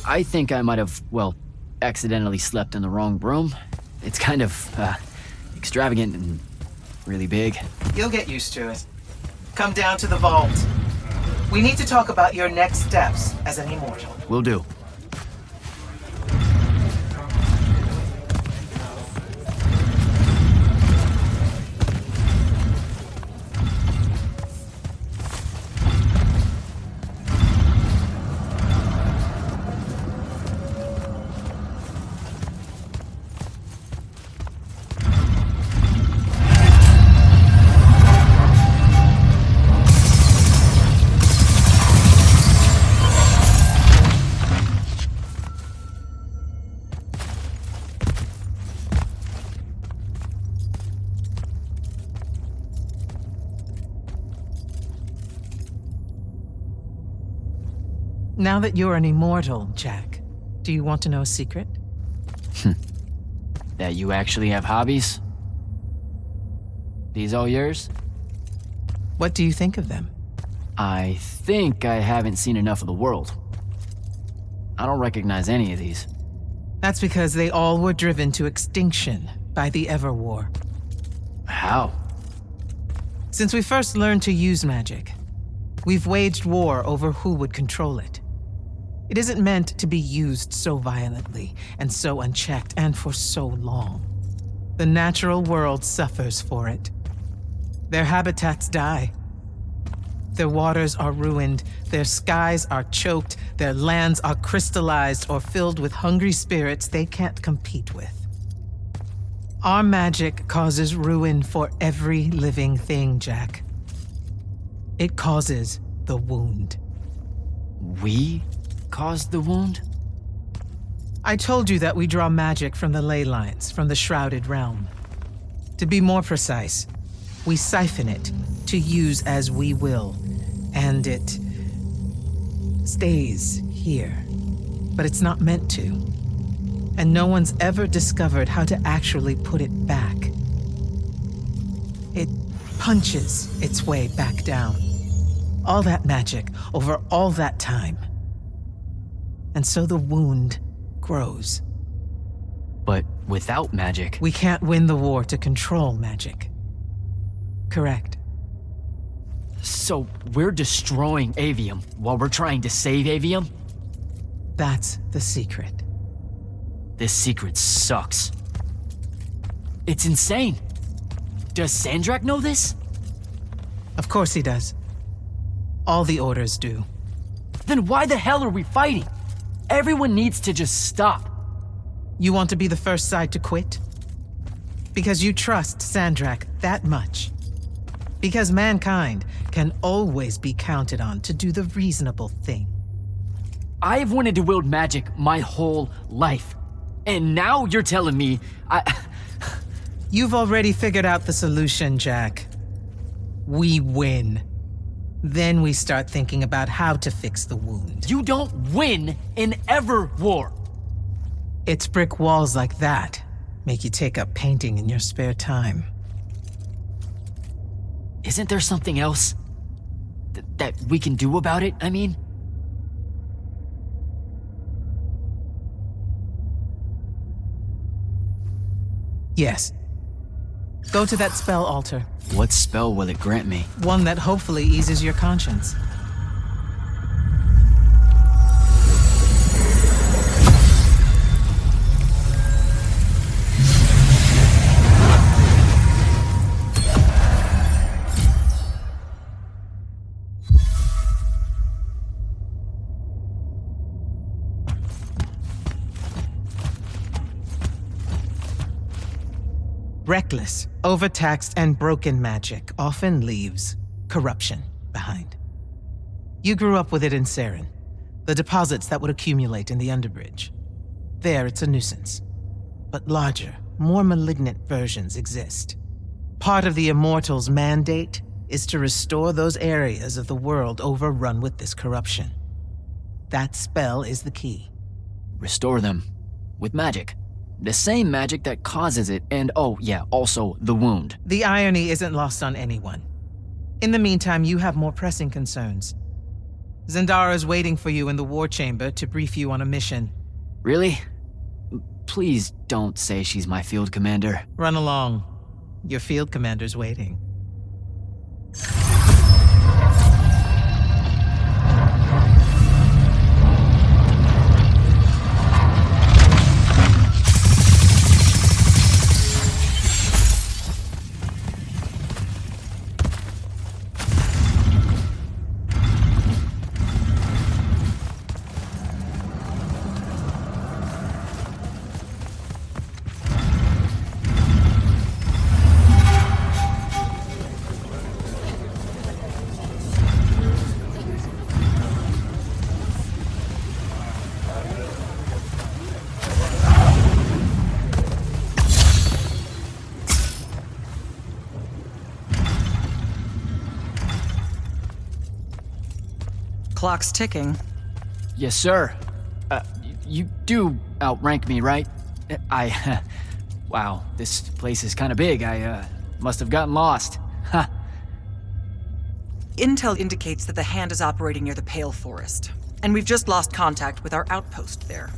I think I might have, well, accidentally slept in the wrong room. It's kind of, extravagant and really big. You'll get used to it. Come down to the vault. We need to talk about your next steps as an immortal. Will do. Now that you're an immortal, Jack, do you want to know a secret? That you actually have hobbies? These all yours? What do you think of them? I think I haven't seen enough of the world. I don't recognize any of these. That's because they all were driven to extinction by the Everwar. How? Since we first learned to use magic, we've waged war over who would control it. It isn't meant to be used so violently and so unchecked and for so long. The natural world suffers for it. Their habitats die. Their waters are ruined, their skies are choked, their lands are crystallized or filled with hungry spirits they can't compete with. Our magic causes ruin for every living thing, Jack. It causes the wound. We caused the wound? I told you that we draw magic from the ley lines, from the Shrouded Realm. To be more precise, we siphon it to use as we will, and it stays here. But it's not meant to. And no one's ever discovered how to actually put it back. It punches its way back down. All that magic over all that time. And so the wound grows. But without magic... We can't win the war to control magic. Correct. So we're destroying Aveum while we're trying to save Aveum? That's the secret. This secret sucks. It's insane. Does Sandrakk know this? Of course he does. All the orders do. Then why the hell are we fighting? Everyone needs to just stop. You want to be the first side to quit? Because you trust Sandrakk that much. Because mankind can always be counted on to do the reasonable thing. I've wanted to wield magic my whole life. And now you're telling me You've already figured out the solution, Jack. We win. Then we start thinking about how to fix the wound. You don't win in ever war. It's brick walls like that make you take up painting in your spare time. Isn't there something else that we can do about it, I mean? Yes. Go to that spell altar. What spell will it grant me? One that hopefully eases your conscience. Reckless, overtaxed, and broken magic often leaves corruption behind. You grew up with it in Saren, the deposits that would accumulate in the Underbridge. There, it's a nuisance. But larger, more malignant versions exist. Part of the Immortals' mandate is to restore those areas of the world overrun with this corruption. That spell is the key. Restore them with magic. The same magic that causes it, and oh yeah, also the wound. The irony isn't lost on anyone. In the meantime, you have more pressing concerns. Zendara is waiting for you in the war chamber to brief you on a mission. Really? Please don't say she's my field commander. Run along. Your field commander's waiting. Clock's ticking. Yes, sir. You do outrank me, right? Wow, this place is kind of big. I must have gotten lost. Ha. Intel indicates that the Hand is operating near the Pale Forest, and we've just lost contact with our outpost there.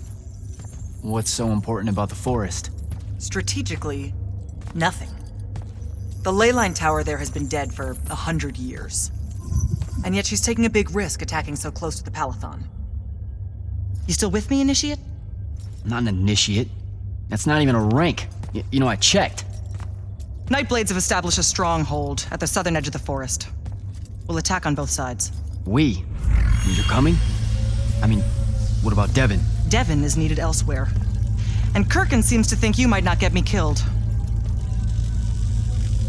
What's so important about the forest? Strategically, nothing. The ley line tower there has been dead for 100 years. And yet she's taking a big risk attacking so close to the Palathon. You still with me, Initiate? I'm not an initiate. That's not even a rank. You know, I checked. Nightblades have established a stronghold at the southern edge of the forest. We'll attack on both sides. We? You're coming? I mean, what about Devin? Devin is needed elsewhere. And Kirkin seems to think you might not get me killed.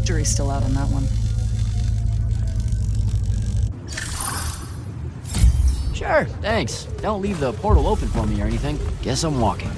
Jury's still out on that one. Sure, thanks. Don't leave the portal open for me or anything. Guess I'm walking.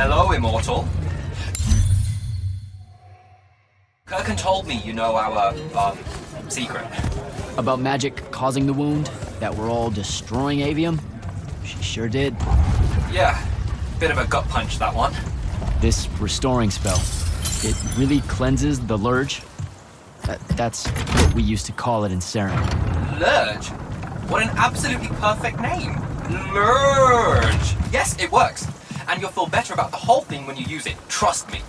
Hello, Immortal. Kirkin told me you know our, secret. About magic causing the wound, that we're all destroying Aveum? She sure did. Yeah, bit of a gut punch, that one. This restoring spell, it really cleanses the Lurge? That's what we used to call it in Saren. Lurge? What an absolutely perfect name. Lurge! Yes, it works. And you'll feel better about the whole thing when you use it. Trust me.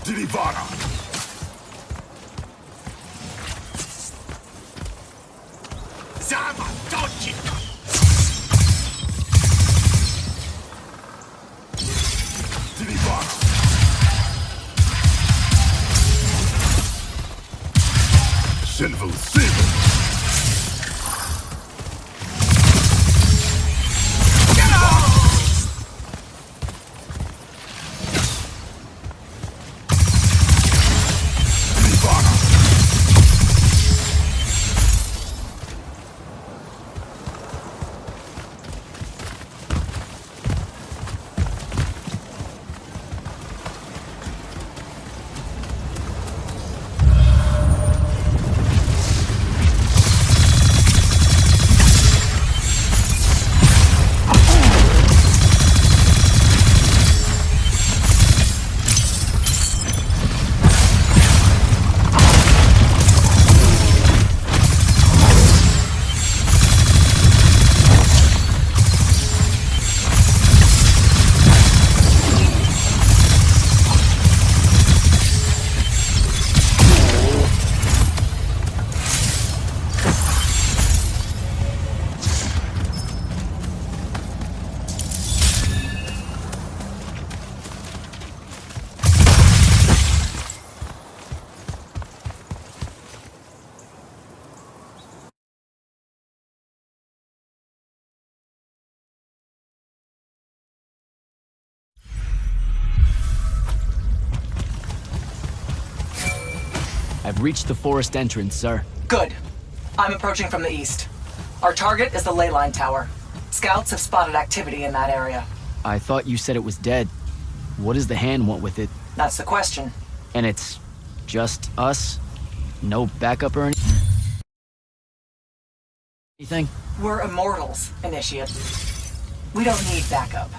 Dirivana! Zama, dodge it! Dirivana! Silver, silver! I've reached the forest entrance, sir. Good. I'm approaching from the east. Our target is the ley line tower. Scouts have spotted activity in that area. I thought you said it was dead. What does the hand want with it? That's the question. And it's just us? No backup or anything? We're Immortals, Initiate. We don't need backup.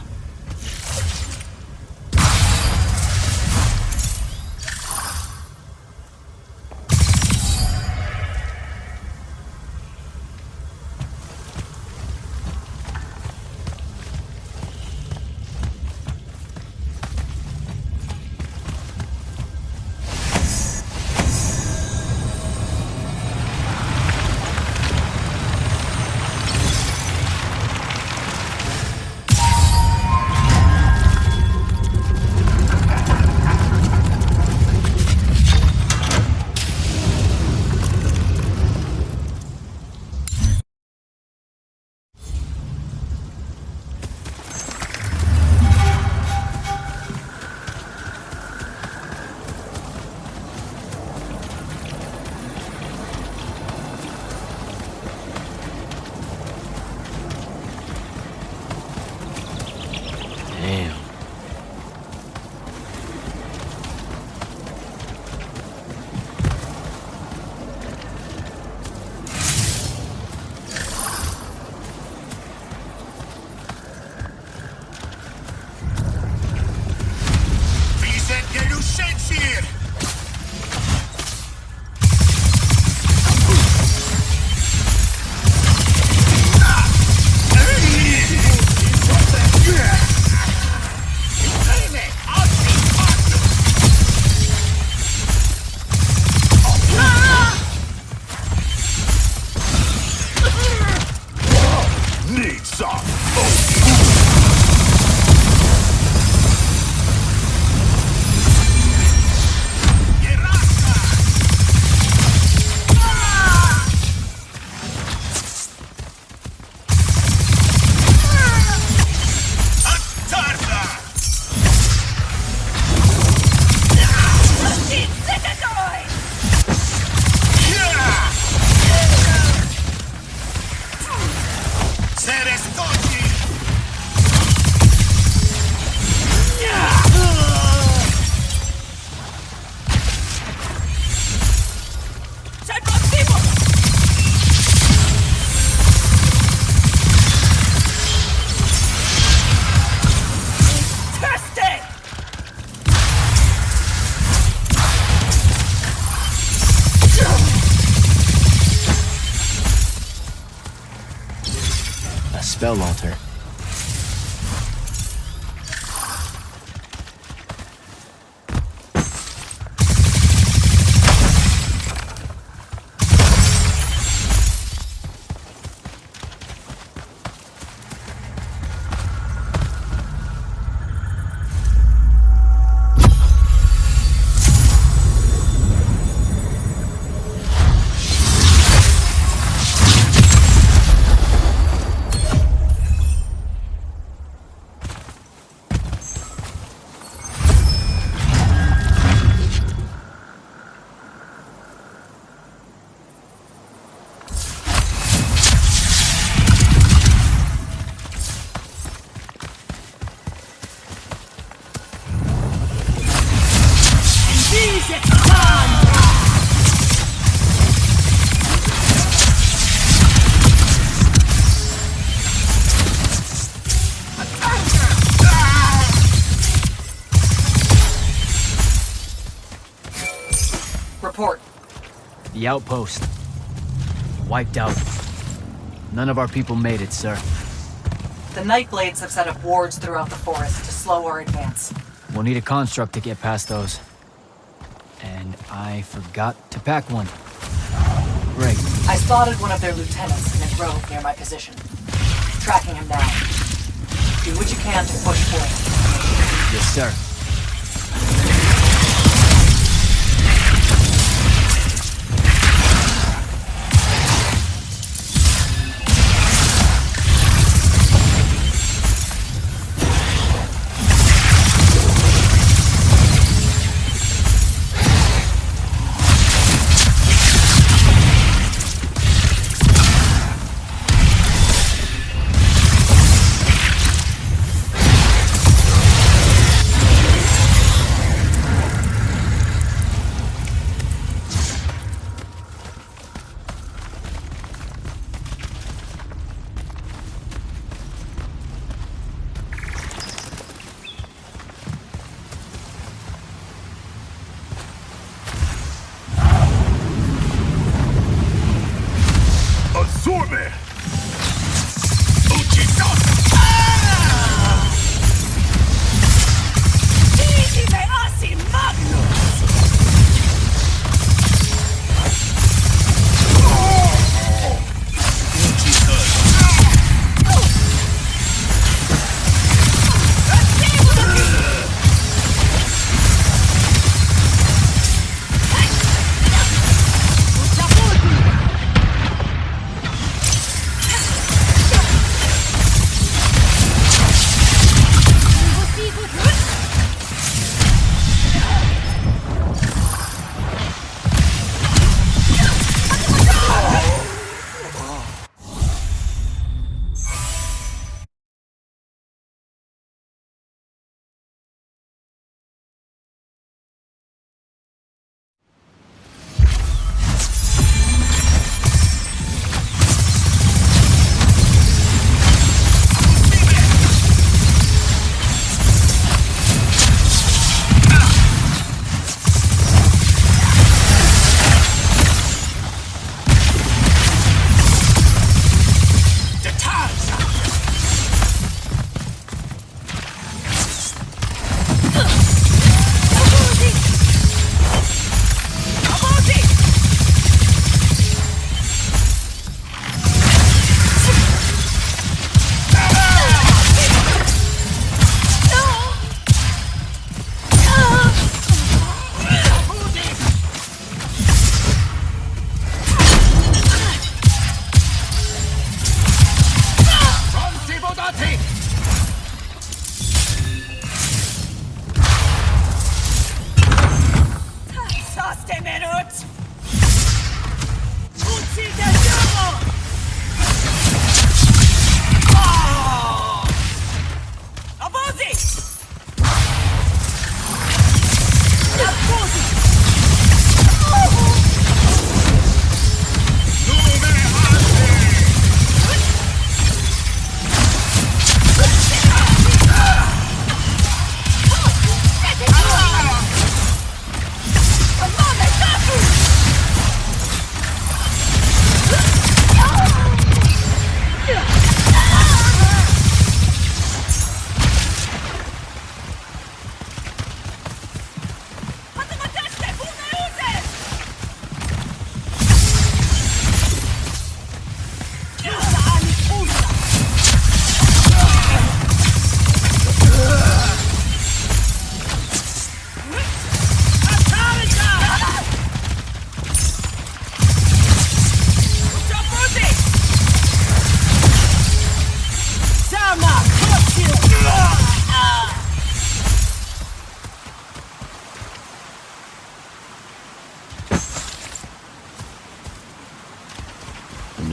Damn. Viset gelusensir! Need some! A spell altar. report? The outpost. Wiped out. None of our people made it, sir. The Nightblades have set up wards throughout the forest to slow our advance. We'll need a construct to get past those. And I forgot to pack one. Great. I spotted one of their lieutenants in a grove near my position. Tracking him down. Do what you can to push forward. Yes, sir. Assortment!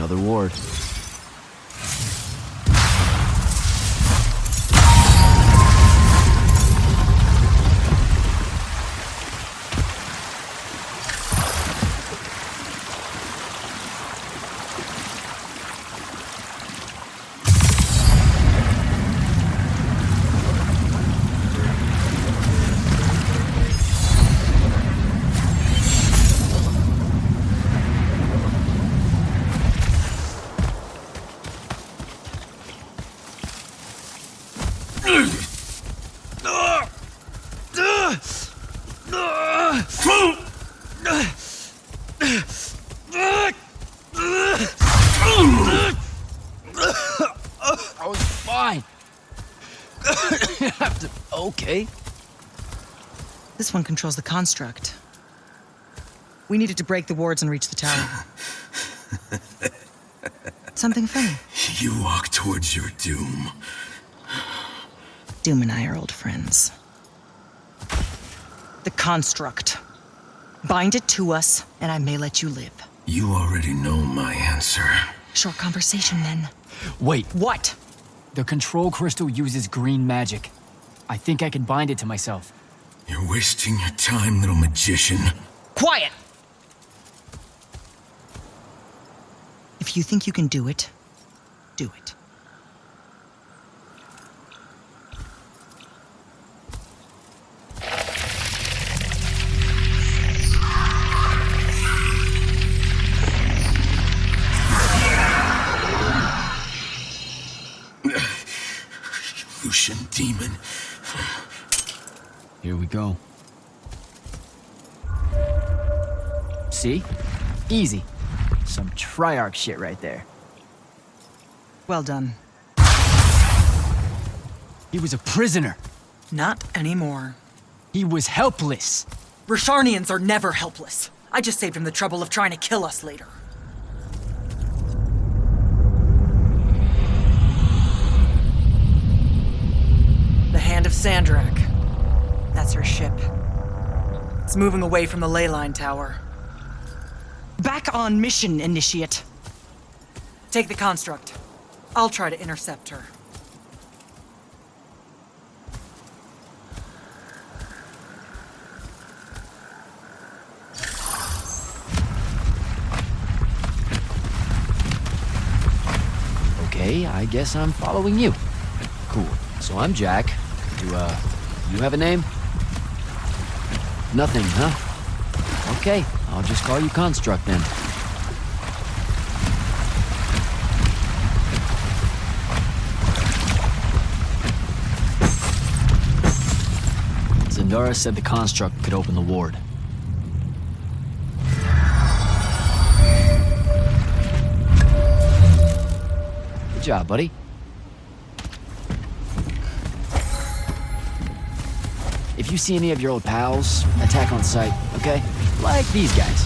Another ward. I was fine. Okay. This one controls the construct. We needed to break the wards and reach the tower. Something funny. You walk towards your doom. Doom and I are old friends. The construct. Bind it to us, and I may let you live. You already know my answer. Short conversation, then. Wait, What? the control crystal uses green magic. I think I can bind it to myself. You're wasting your time, little magician. Quiet! If you think you can do it, do it. Lucian demon. Here we go. See? Easy. Some Triarch shit right there. Well done. He was a prisoner. Not anymore. He was helpless. Risharnians are never helpless. I just saved him the trouble of trying to kill us later. The Hand of Sandrakk. That's her ship. It's moving away from the leyline tower. Back on mission, Initiate. Take the construct. I'll try to intercept her. Okay, I guess I'm following you. Cool. So I'm Jack. Do, you have a name? Nothing, huh? Okay, I'll just call you Construct then. Zendara said the Construct could open the ward. Good job, buddy. If you see any of your old pals, attack on sight, okay? Like these guys.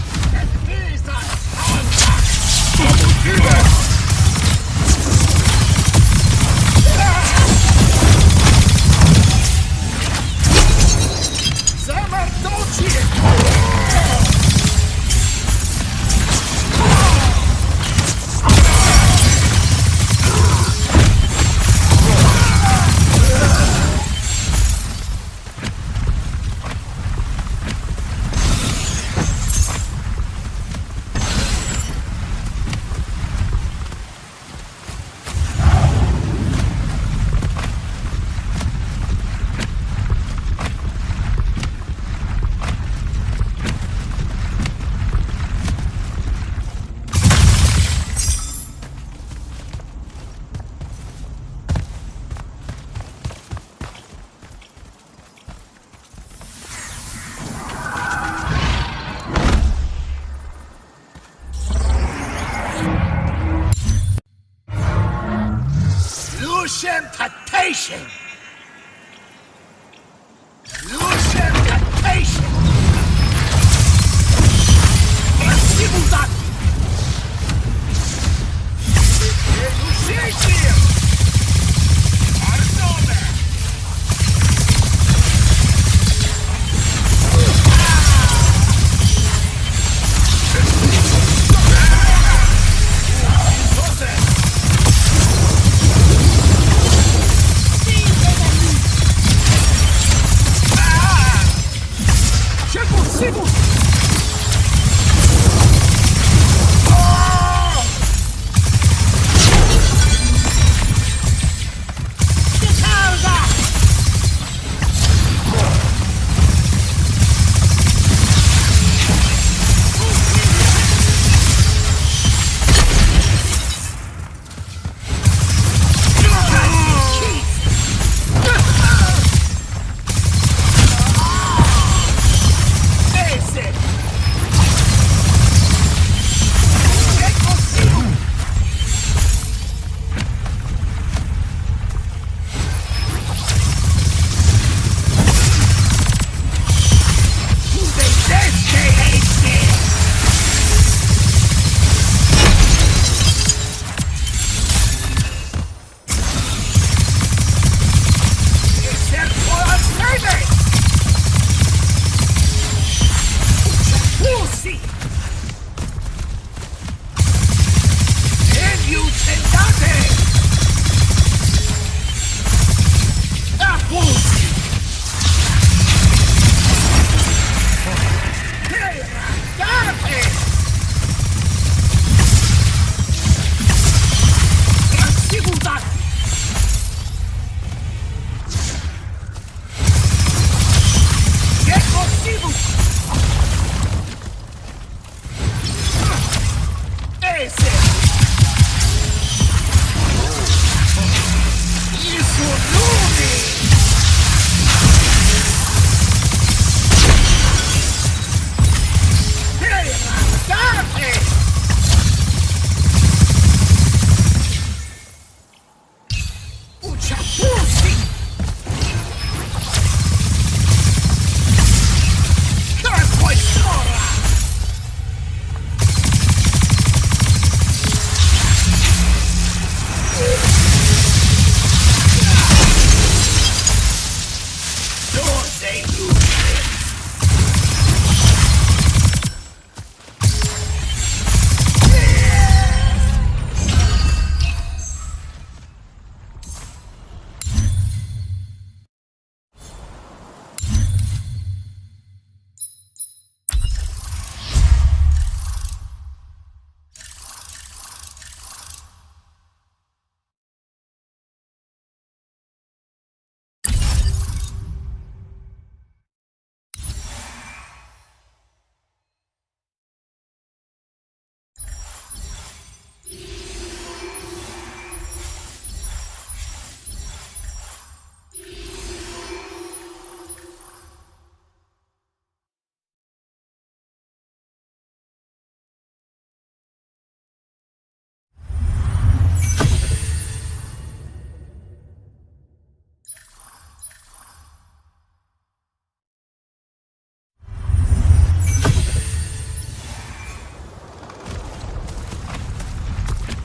Lucian Tatation! Lucian Tatation! Archibuzaki! Lucian! Arnome! Ah!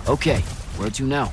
Okay, where to now?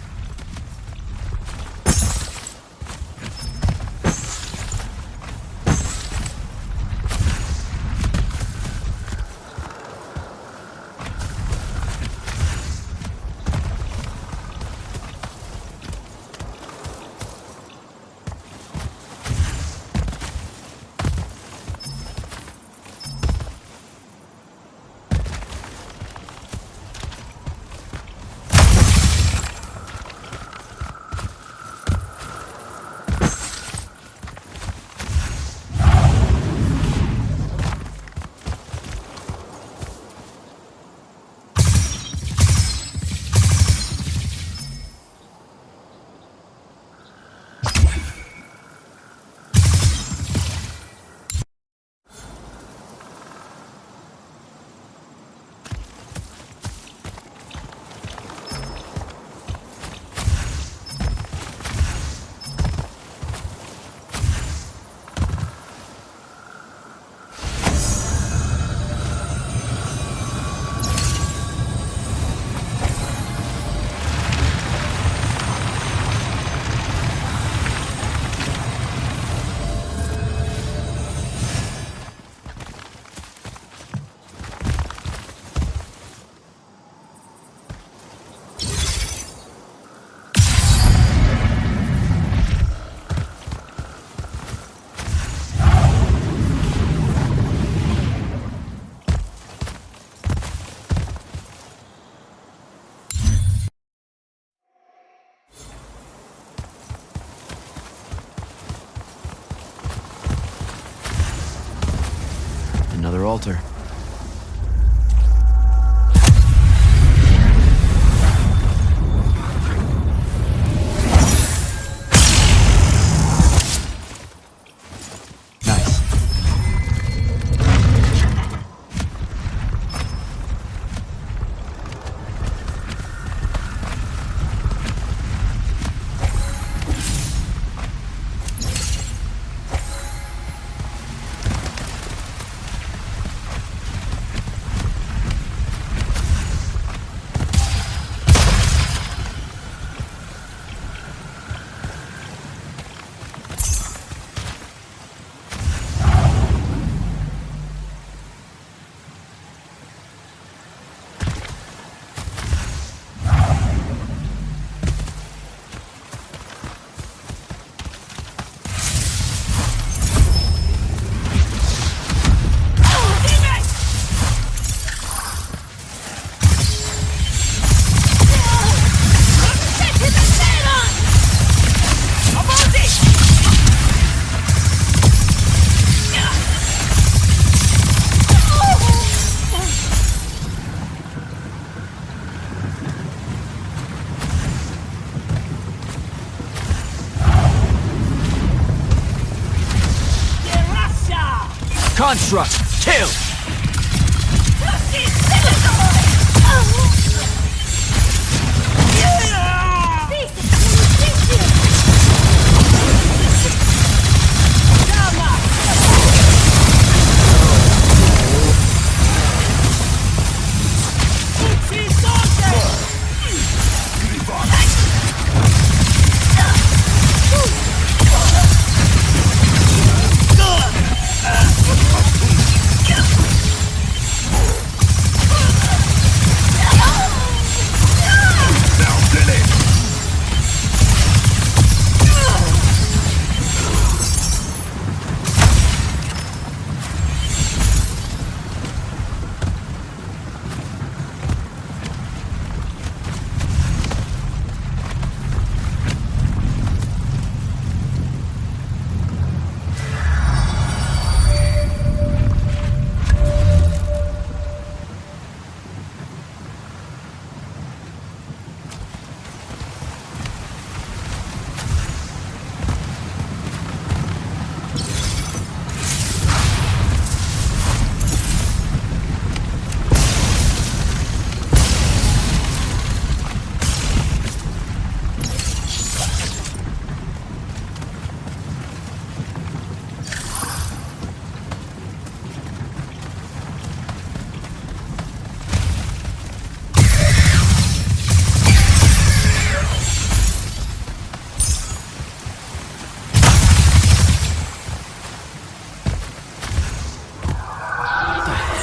Another altar. Nice. Construct! Kill! Yeah.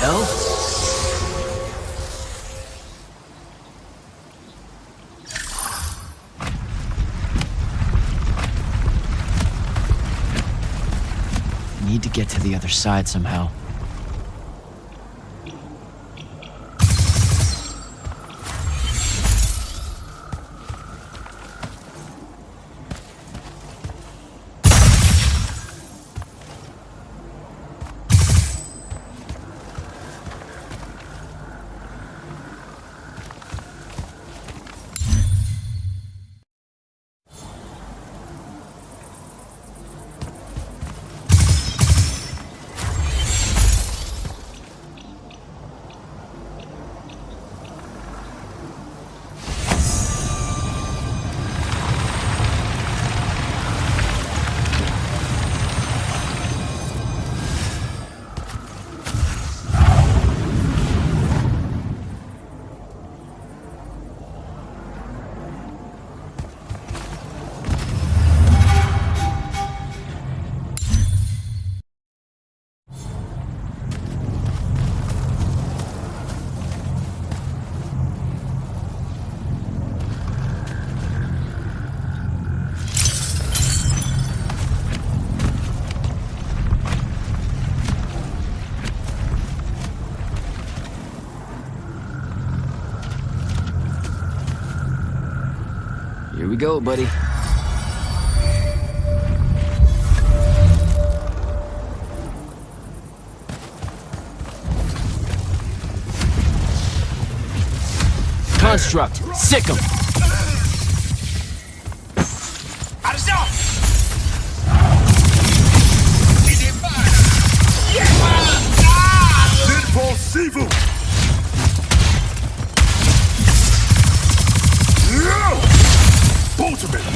hell? Need to get to the other side somehow. Here we go, buddy. Construct, sick 'em. Impossível! Ultimate!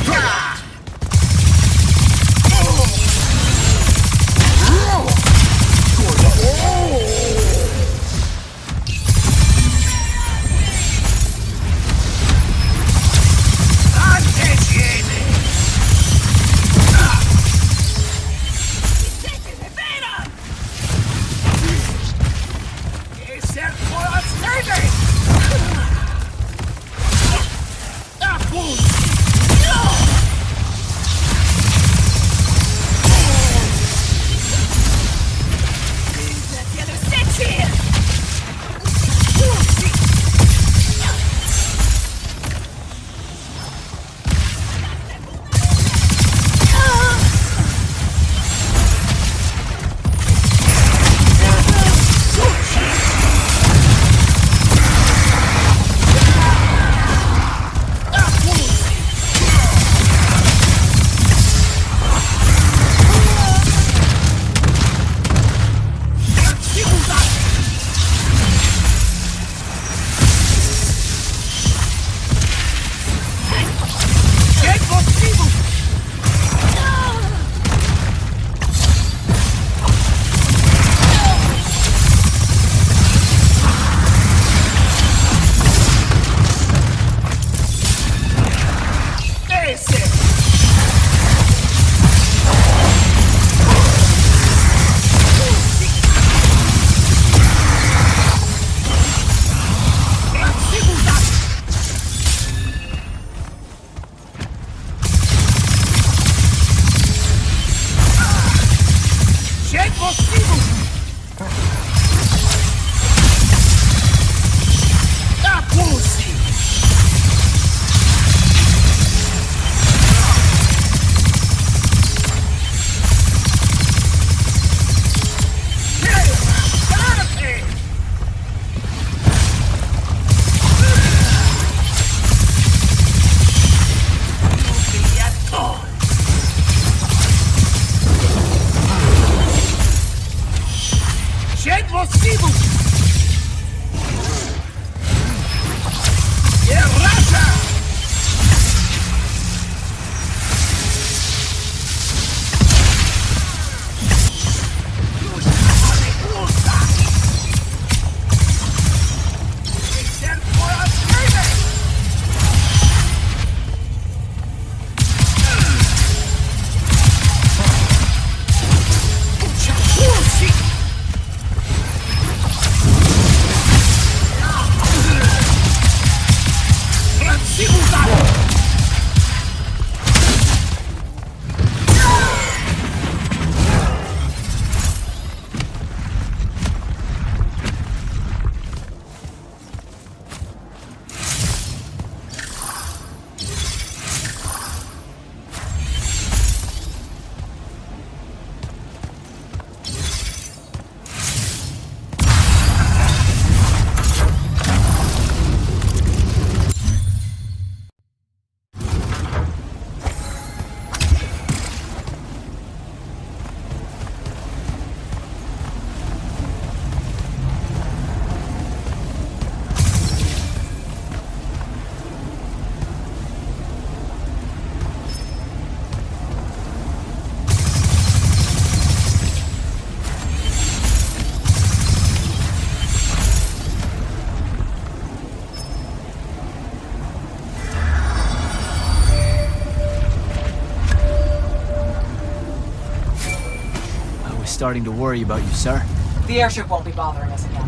was starting to worry about you, sir. The airship won't be bothering us again.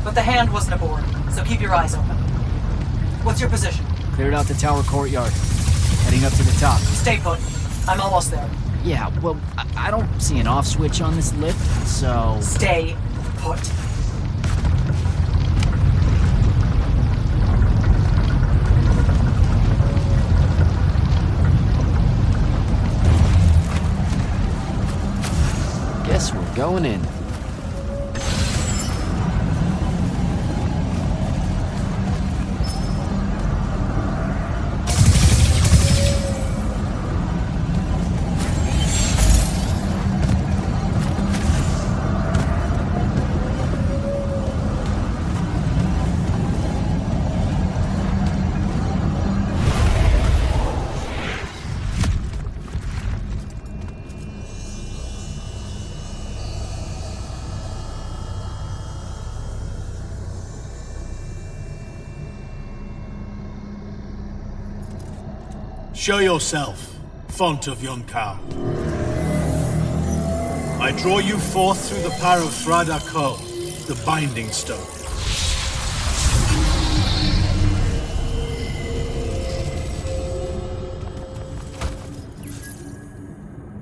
But the hand wasn't aboard, so keep your eyes open. What's your position? Cleared out the tower courtyard. Heading up to the top. Stay put. I'm almost there. Yeah, well, I don't see an off switch on this lift, so... Stay put. Guess we're going in. Show yourself, font of Yonkao. I draw you forth through the power of Thradako, the Binding Stone.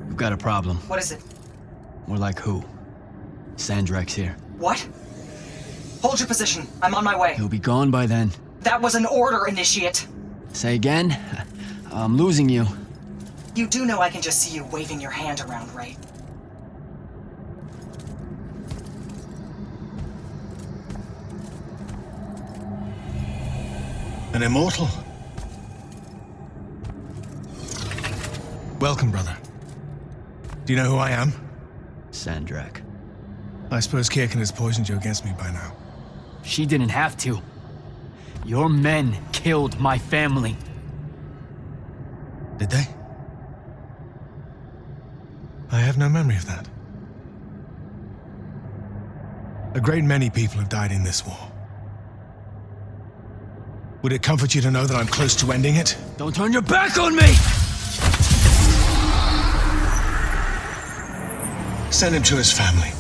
We've got a problem. What is it? More like who? Sandrakk's here. What? Hold your position. I'm on my way. He'll be gone by then. That was an order, Initiate. Say again? I'm losing you. You do know I can just see you waving your hand around, right? An immortal? Welcome, brother. Do you know who I am? Sandrakk. I suppose Kirkin has poisoned you against me by now. She didn't have to. Your men killed my family. Did they? I have no memory of that. A great many people have died in this war. Would it comfort you to know that I'm close to ending it? Don't turn your back on me! Send him to his family.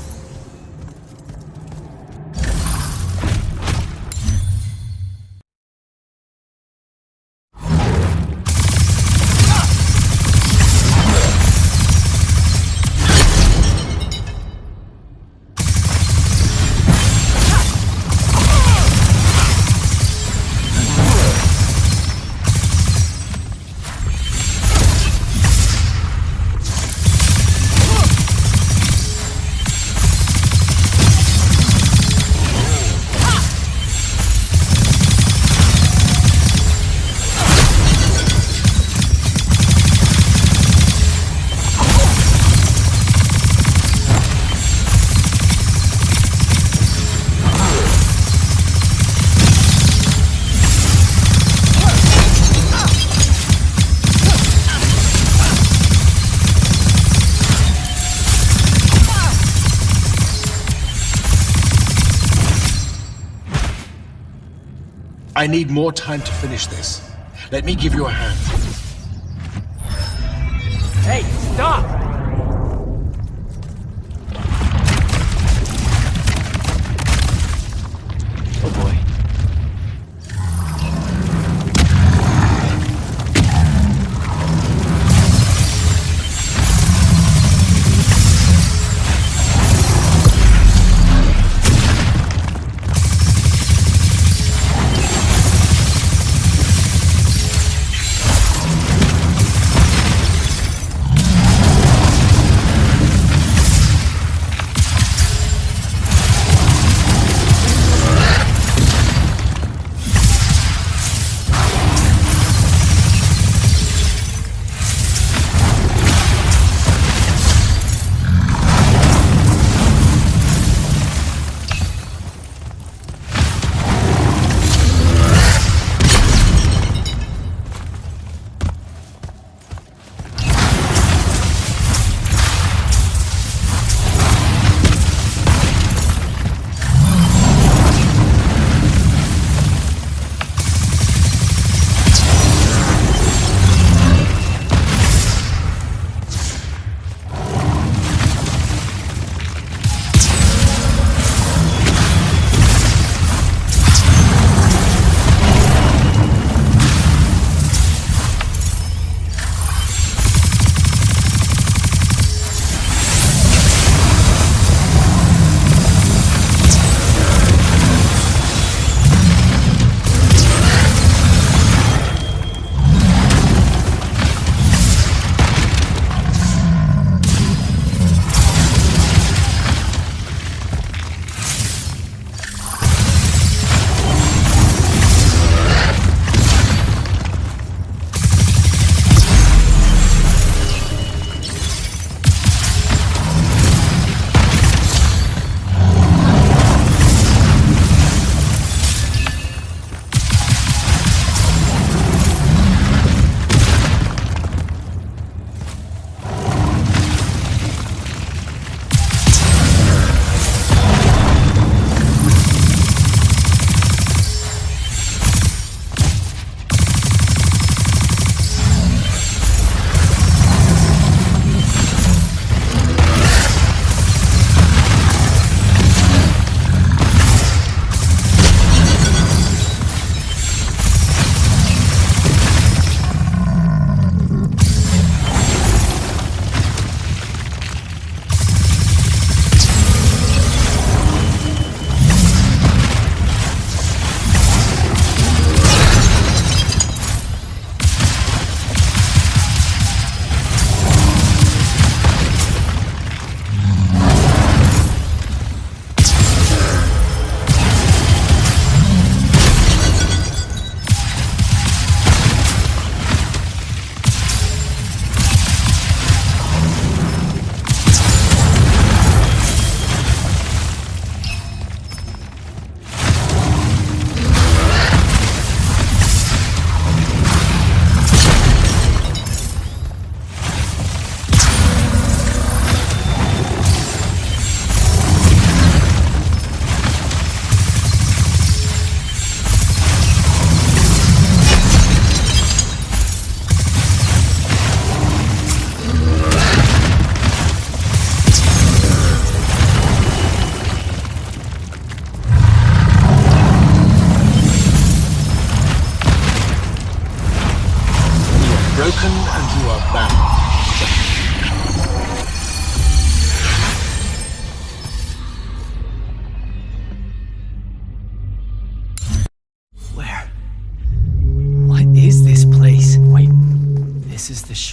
I need more time to finish this. Let me give you a hand. Hey, stop! Oh boy.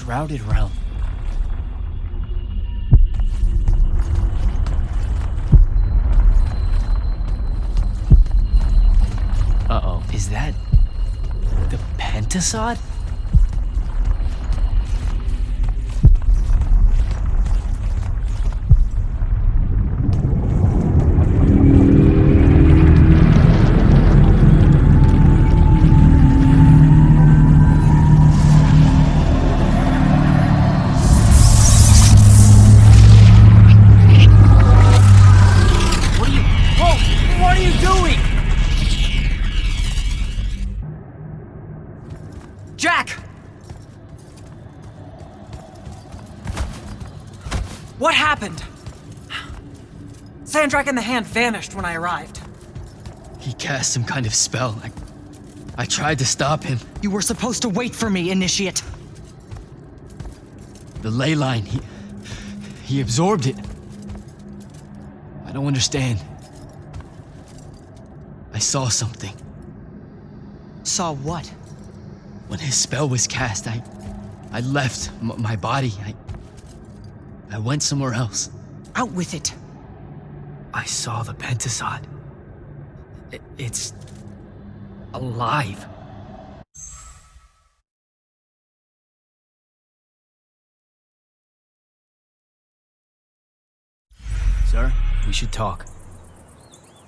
Shrouded Realm. Uh-oh, is that the Pentasod? What are you doing? Jack! What happened? Sandrakk and the Hand vanished when I arrived. He cast some kind of spell. I tried to stop him. You were supposed to wait for me, Initiate. The ley line, he absorbed it. I don't understand. I saw something. Saw what? When his spell was cast, I left my body. I went somewhere else. Out with it. I saw the Pentasod. It's alive. Sir, we should talk.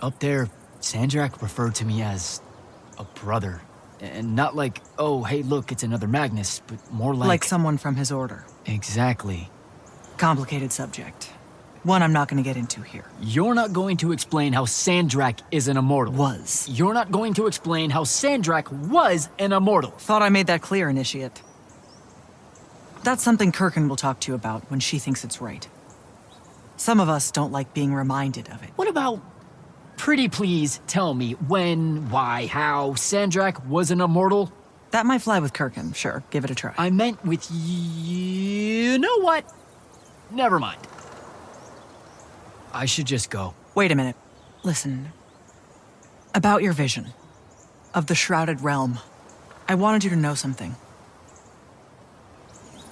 Up there, Sandrakk referred to me as a brother. And not like, oh, hey, look, it's another Magnus, but more like... Like someone from his order. Exactly. Complicated subject. One I'm not going to get into here. You're not going to explain how Sandrakk is an immortal. Was. You're not going to explain how Sandrakk was an immortal. Thought I made that clear, Initiate. That's something Kirkin will talk to you about when she thinks it's right. Some of us don't like being reminded of it. What about... Pretty please tell me when, why, how Sandrakk was an immortal? That might fly with Kirkin, sure. Give it a try. I meant with you know what? Never mind. I should just go. Wait a minute. Listen. About your vision. Of the Shrouded Realm. I wanted you to know something.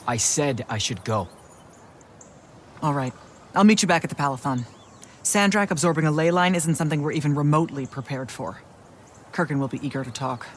I said I should go. All right. I'll meet you back at the Palathon. Sandrakk absorbing a ley line isn't something we're even remotely prepared for. Kirkin will be eager to talk.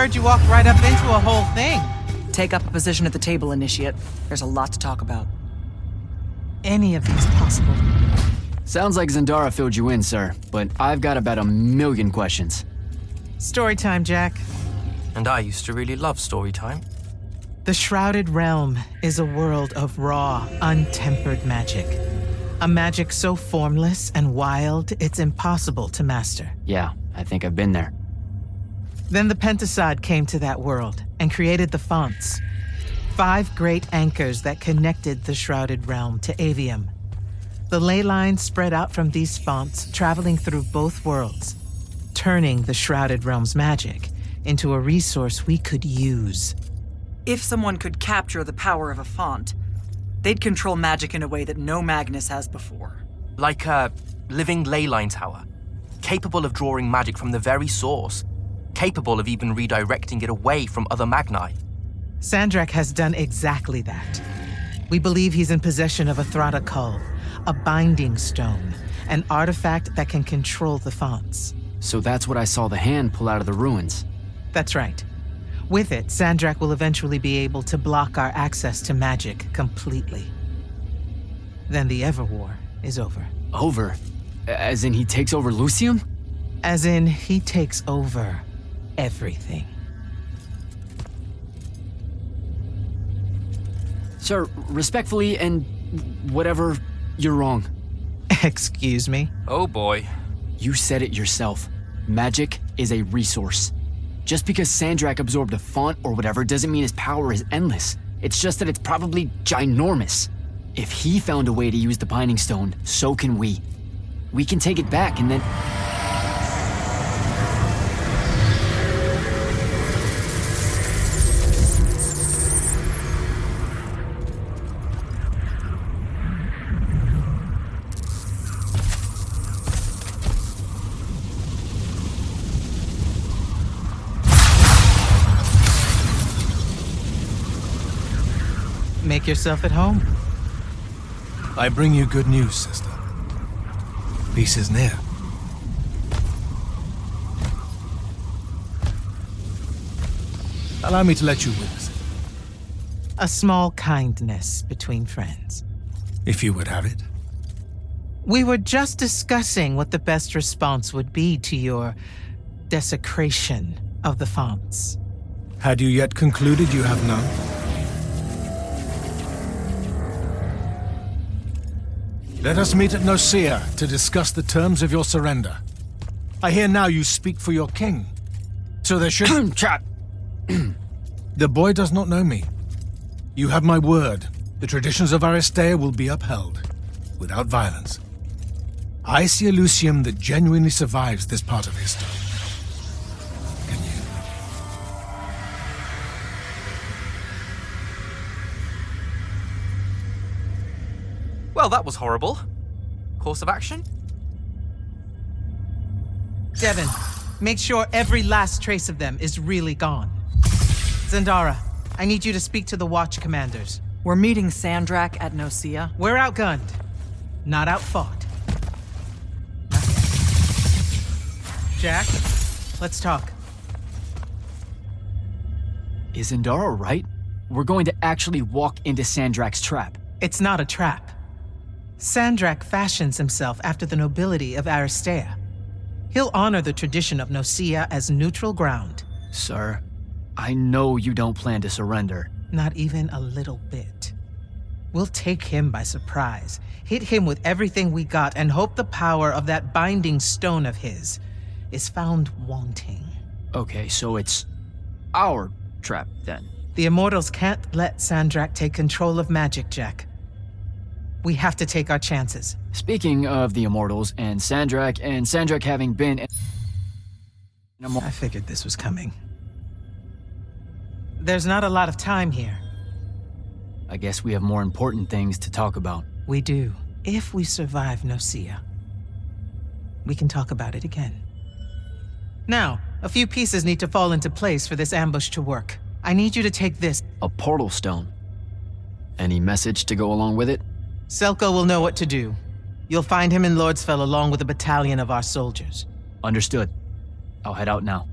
heard you walked right up into a whole thing. Take up a position at the table, Initiate. There's a lot to talk about. Any of these possible? Sounds like Zendara filled you in, sir, but I've got about 1,000,000 questions. Story time, Jack. And I used to really love story time. The Shrouded Realm is a world of raw, untempered magic. A magic so formless and wild, it's impossible to master. Yeah, I think I've been there. Then the Pentasod came to that world and created the fonts. 5 great anchors that connected the Shrouded Realm to Aveum. The ley lines spread out from these fonts, traveling through both worlds, turning the Shrouded Realm's magic into a resource we could use. If someone could capture the power of a font, they'd control magic in a way that no Magnus has before. Like a living leyline tower, capable of drawing magic from the very source, capable of even redirecting it away from other Magni. Sandrakk has done exactly that. We believe he's in possession of a Thrata Cull, a binding stone, an artifact that can control the fonts. So that's what I saw the hand pull out of the ruins. That's right. With it, Sandrakk will eventually be able to block our access to magic completely. Then the Everwar is over. Over? As in he takes over Lucium? As in, he takes over everything. Sir, respectfully and whatever, you're wrong. Excuse me? Oh boy. You said it yourself. Magic is a resource. Just because Sandrakk absorbed a font or whatever doesn't mean his power is endless. It's just that it's probably ginormous. If he found a way to use the Binding Stone, so can we. We can take it back and then... Make yourself at home. I bring you good news, sister. Peace is near. Allow me to let you witness it, A small kindness between friends. if you would have it. We were just discussing what the best response would be to your desecration of the fonts. Had you yet concluded you have none? Let us meet at Nicaea to discuss the terms of your surrender. I hear now you speak for your king. So there should... Trap! The boy does not know me. You have my word. The traditions of Aristea will be upheld, without violence. I see a Lucium that genuinely survives this part of history. Can you? Well, that was horrible. Course of action? Devin, make sure every last trace of them is really gone. Zendara, I need you to speak to the Watch commanders. We're meeting Sandrakk at Nicaea. We're outgunned, not outfought. Not yet. Jack, let's talk. Is Zendara right? We're going to actually walk into Sandrakk's trap. It's not a trap. Sandrakk fashions himself after the nobility of Aristea. He'll honor the tradition of Nicaea as neutral ground. Sir, I know you don't plan to surrender. Not even a little bit. We'll take him by surprise, hit him with everything we got, and hope the power of that binding stone of his is found wanting. Okay, so it's our trap then. The Immortals can't let Sandrakk take control of magic, Jack. We have to take our chances. Speaking of the Immortals and Sandrakk having been... I figured this was coming. There's not a lot of time here. I guess we have more important things to talk about. We do. If we survive Nicaea, we can talk about it again. Now, a few pieces need to fall into place for this ambush to work. I need you to take this. A portal stone. Any message to go along with it? Selko will know what to do. You'll find him in Lordsfell along with a battalion of our soldiers. Understood. I'll head out now.